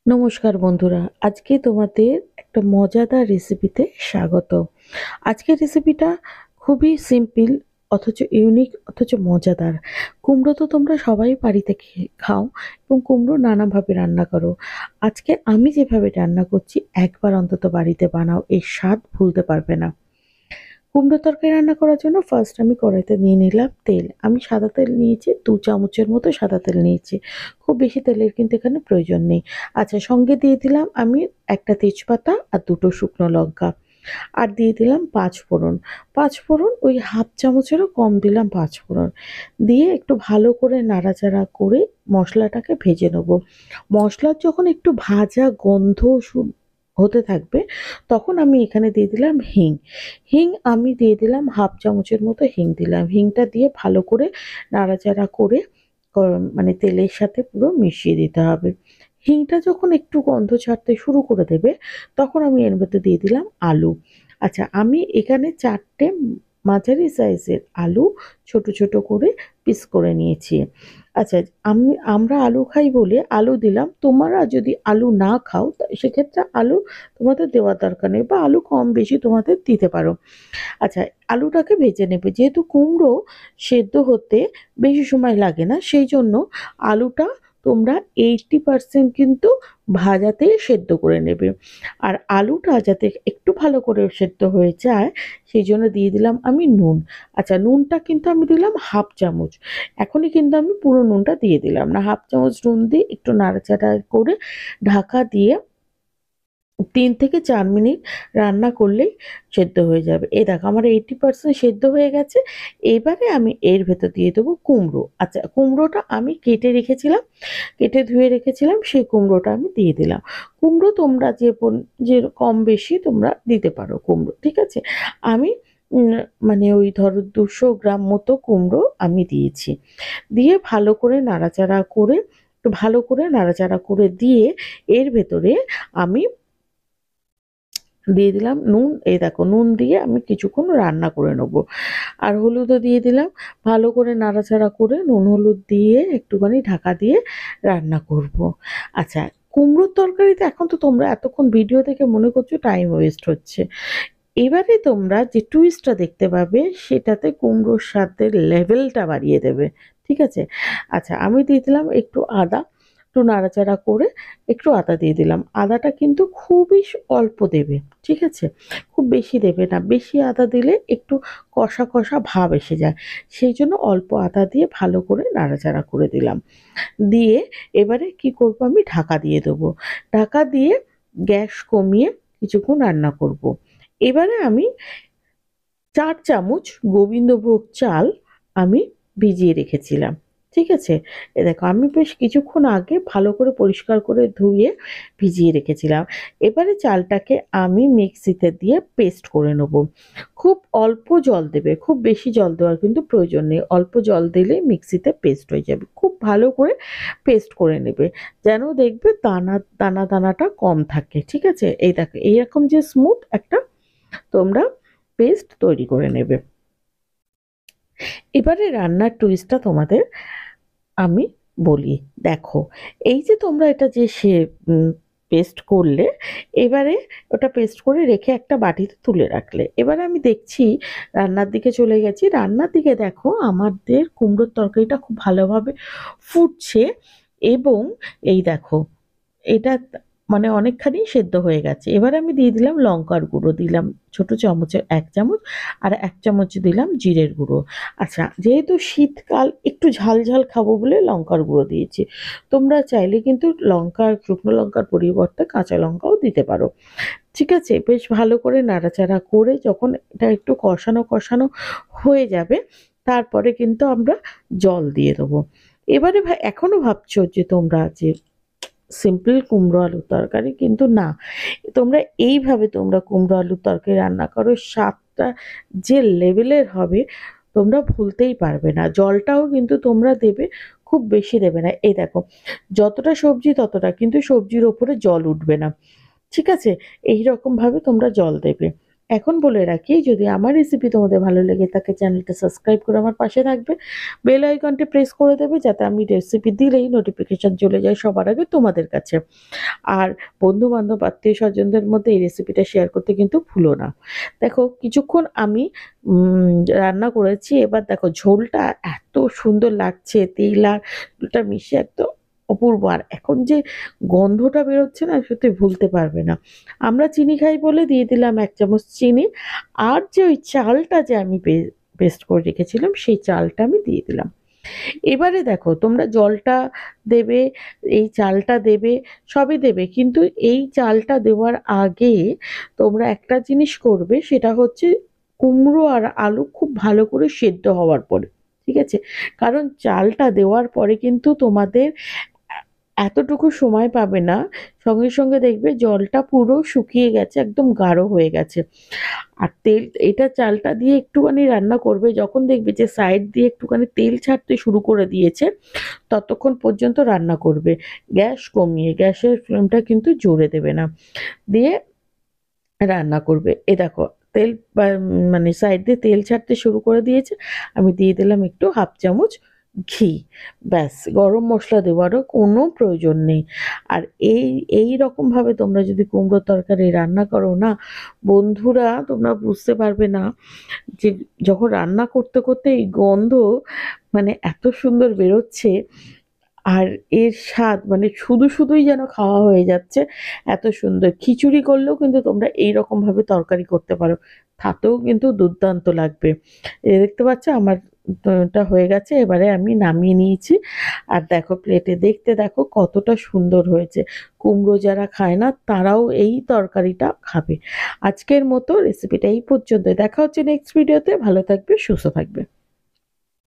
নমস্কার বন্ধুরা, আজকে তোমাদের একটা মজাদার রেসিপিতে স্বাগত। আজকের রেসিপিটা খুবই সিম্পল, অথচ ইউনিক, অথচ মজাদার। কুমড়ো তো তোমরা সবাই বাড়িতে খাও এবং কুমড়ো নানাভাবে রান্না করো। আজকে আমি যেভাবে রান্না করছি একবার অন্তত বাড়িতে বানাও, এর স্বাদ ভুলতে পারবে না। কুমড়ো তরকারি রান্না করার জন্য ফার্স্ট আমি কড়াইতে নিয়ে নিলাম তেল। আমি সাদা তেল নিয়েছি, 2 চামচের মতো সাদা তেল নিয়েছি। খুব বেশি তেলের কিন্তু এখানে প্রয়োজন নেই। আচ্ছা, সঙ্গে দিয়ে দিলাম আমি একটা তেজপাতা আর 2টো শুকনো লঙ্কা। আর দিয়ে দিলাম 5 ফোড়ন। 5 ফোড়ন ওই হাফ চামচেরও কম দিলাম 5 ফোড়ন। দিয়ে একটু ভালো করে নাড়াচাড়া করে মশলাটাকে ভেজে নেব। মশলার যখন একটু ভাজা গন্ধ হতে থাকবে, তখন আমি এখানে দিয়ে দিলাম হিং। হিং আমি দিয়ে দিলাম হাফ চামচের মতো হিং দিলাম। হিংটা দিয়ে ভালো করে নাড়াচাড়া করে মানে তেলের সাথে পুরো মিশিয়ে দিতে হবে। হিংটা যখন একটু গন্ধ ছাড়তে শুরু করে দেবে, তখন আমি এর মধ্যে দিয়ে দিলাম আলু। আচ্ছা, আমি এখানে 4টে মাঝারি সাইজের আলু ছোট ছোট করে পিস করে নিয়েছি। আচ্ছা, আমরা আলু খাই বলে আলু দিলাম। তোমরা যদি আলু না খাও সেক্ষেত্রে আলু তোমাদের দেওয়ার দরকার নেই, বা আলু কম বেশি তোমাদের দিতে পারো। আচ্ছা, আলুটাকে ভেজে নেবে। যেহেতু কুমড়ো সেদ্ধ হতে বেশি সময় লাগে না, সেই জন্য আলুটা তোমরা 80% কিন্তু ভাজাতেই সেদ্ধ করে নেবে। আর আলুটা যাতে একটু ভালো করে সেদ্ধ হয়ে যায়, সেই জন্য দিয়ে দিলাম আমি নুন। আচ্ছা, নুনটা কিন্তু আমি দিলাম হাফ চামচ। এখনই কিন্তু আমি পুরো নুনটা দিয়ে দিলাম না, হাফ চামচ নুন দিয়ে একটু নাড়াচাড়া করে ঢাকা দিয়ে 3 থেকে 4 মিনিট রান্না করলেই সেদ্ধ হয়ে যাবে। এই দেখো আমার 80% সেদ্ধ হয়ে গেছে। এবারে আমি এর ভেতর দিয়ে দেবো কুমড়ো। আচ্ছা, কুমড়োটা আমি কেটে রেখেছিলাম, কেটে ধুয়ে রেখেছিলাম, সেই কুমড়োটা আমি দিয়ে দিলাম। কুমড়ো তোমরা যে কম বেশি তোমরা দিতে পারো কুমড়ো, ঠিক আছে। আমি উম, মানে ওই ধরো 200 গ্রাম মতো কুমড়ো আমি দিয়েছি। দিয়ে ভালো করে নাড়াচাড়া করে, একটু ভালো করে নাড়াচাড়া করে দিয়ে এর ভেতরে আমি দিয়ে দিলাম নুন। এই দেখো নুন দিয়ে আমি কিছুক্ষণ রান্না করে নেব। আর হলুদও দিয়ে দিলাম। ভালো করে নাড়াচাড়া করে নুন হলুদ দিয়ে একটুখানি ঢাকা দিয়ে রান্না করব। আচ্ছা, কুমড়োর তরকারিতে এখন তো তোমরা এতক্ষণ ভিডিও দেখে মনে করছো টাইম ওয়েস্ট হচ্ছে। এবারে তোমরা যে টুইস্টটা দেখতে পাবে, সেটাতে কুমড়োর স্বাদের লেভেলটা বাড়িয়ে দেবে, ঠিক আছে। আচ্ছা, আমি দিয়ে দিলাম একটু আদা। একটু নাড়াচাড়া করে একটু আদা দিয়ে দিলাম। আদাটা কিন্তু খুবই অল্প দেবে, ঠিক আছে। খুব বেশি দেবে না, বেশি আদা দিলে একটু কষা কষা ভাব এসে যায়। সেই জন্য অল্প আদা দিয়ে ভালো করে নাড়াচাড়া করে দিলাম। দিয়ে এবারে কি করব, আমি ঢাকা দিয়ে দেবো। ঢাকা দিয়ে গ্যাস কমিয়ে কিছুক্ষণ রান্না করব। এবারে আমি 4 চামচ গোবিন্দভোগ চাল আমি ভিজিয়ে রেখেছিলাম, ঠিক আছে। এ দেখো আমি বেশ কিছুক্ষণ আগে ভালো করে পরিষ্কার করে ধুয়ে ভিজিয়ে রেখেছিলাম। এবারে চালটাকে আমি মিক্সিতে দিয়ে পেস্ট করে নেব। খুব অল্প জল দেবে, খুব বেশি জল দেওয়ার কিন্তু প্রয়োজন নেই। অল্প জল দিলে মিক্সিতে পেস্ট হয়ে যাবে। খুব ভালো করে পেস্ট করে নেবে, যেন দেখবে দানাটা কম থাকে, ঠিক আছে। এই দেখো এইরকম যে স্মুথ একটা তোমরা পেস্ট তৈরি করে নেবে। এবারে রান্নার টুইস্টটা তোমাদের আমি বলি। দেখো, এই যে তোমরা এটা যে পেস্ট করলে, এবারে ওটা পেস্ট করে রেখে একটা বাটিতে তুলে রাখলে। এবারে আমি দেখছি, রান্নার দিকে চলে গেছি। রান্নার দিকে দেখো আমাদের কুমড়োর তরকারিটা খুব ভালোভাবে ফুটছে। এবং এই দেখো এটা মানে অনেকখানি সেদ্ধ হয়ে গেছে। এবার আমি দিয়ে দিলাম লঙ্কার গুঁড়ো, দিলাম ছোট চামচের 1 চামচ। আর 1 চামচ দিলাম জিরের গুঁড়ো। আচ্ছা, যেহেতু শীতকাল একটু ঝাল ঝাল খাবো বলে লঙ্কার গুঁড়ো দিয়েছি। তোমরা চাইলে কিন্তু শুকনো লঙ্কার পরিবর্তে কাঁচা লঙ্কাও দিতে পারো, ঠিক আছে। বেশ ভালো করে নাড়াচাড়া করে যখন এটা একটু কষানো কষানো হয়ে যাবে, তারপরে কিন্তু আমরা জল দিয়ে দেবো। এবারে এখনো ভাবছো যে তোমরা যে সিম্পল কুমড়ো আলুর তরকারি, কিন্তু না, তোমরা এইভাবে তোমরা কুমড়ো আলুর তরকারি রান্না করো, স্বাদটা যে লেভেলের হবে তোমরা ভুলতেই পারবে না। জলটাও কিন্তু তোমরা দেবে, খুব বেশি দেবে না। এই দেখো যতটা সবজি ততটা, কিন্তু সবজির ওপরে জল উঠবে না, ঠিক আছে। এই রকম ভাবে তোমরা জল দেবে। এখন বলে রাখি, যদি আমার রেসিপি তোমাদের ভালো লেগে থাকে চ্যানেলটা সাবস্ক্রাইব করে আমার পাশে থাকবে, বেল আইকনটি প্রেস করে দেবে যাতে আমি রেসিপি দিলেই নোটিফিকেশন চলে যায় সবার আগে তোমাদের কাছে। আর বন্ধু বান্ধব আত্মীয় স্বজনদের মধ্যে এই রেসিপিটা শেয়ার করতে কিন্তু ভুলো না। দেখো কিছুক্ষণ আমি রান্না করেছি, এবার দেখো ঝোলটা এত সুন্দর লাগছে, তেল আর দুটা মিশে একদম অপূর্ব। আর এখন যে গন্ধটা বেরোচ্ছে না, সত্যি ভুলতে পারবে না। আমরা চিনি খাই বলে দিয়ে দিলাম 1 চামচ চিনি, আর যে ওই চালটা যে আমি পেস্ট করে রেখেছিলাম সেই চালটা আমি দিয়ে দিলাম। এবারে দেখো তোমরা জলটা দেবে, এই চালটা দেবে, সবই দেবে, কিন্তু এই চালটা দেওয়ার আগে তোমরা একটা জিনিস করবে, সেটা হচ্ছে কুমড়ো আর আলু খুব ভালো করে সেদ্ধ হওয়ার পরে, ঠিক আছে? কারণ চালটা দেওয়ার পরে কিন্তু তোমাদের এতটুকু সময় পাবে না, সঙ্গে সঙ্গে দেখবে জলটা পুরো শুকিয়ে গেছে, একদম গাঢ় হয়ে গেছে। আর তেল, এটা চালটা দিয়ে একটুখানি রান্না করবে, যখন দেখবে যে সাইড দিয়ে একটুখানি তেল ছাড়তে শুরু করে দিয়েছে ততক্ষণ পর্যন্ত রান্না করবে, গ্যাস কমিয়ে, গ্যাসের ফ্লেমটা কিন্তু জোরে দেবে না, দিয়ে রান্না করবে। এ দেখো তেল মানে সাইড দিয়ে তেল ছাড়তে শুরু করে দিয়েছে, আমি দিয়ে দিলাম একটু 1/2 চামচ ঘি। ব্যাস, গরম মশলা দেওয়ারও কোনো প্রয়োজন নেই। আর এই রকমভাবে তোমরা যদি কুমড়োর তরকারি রান্না করো না বন্ধুরা, তোমরা বুঝতে পারবে না যে যখন রান্না করতে করতে এই গন্ধ মানে এত সুন্দর বেরোচ্ছে, আর এর স্বাদ মানে শুধুই যেন খাওয়া হয়ে যাচ্ছে, এত সুন্দর। খিচুড়ি করলেও কিন্তু তোমরা এইরকম ভাবে তরকারি করতে পারো, তাতেও কিন্তু দুর্দান্ত লাগবে। দেখতে পাচ্ছ আমার টা হয়ে গেছে, এবারে আমি নামিয়ে নিয়েছি। আর দেখো প্লেটে দেখতে দেখো কতটা সুন্দর হয়েছে। কুমড়ো যারা খায় না তারাও এই তরকারিটা খাবে। আজকের মতো রেসিপিটা এই পর্যন্ত। দেখা হচ্ছে নেক্সট ভিডিওতে। ভালো থাকবে, সুস্থ থাকবে।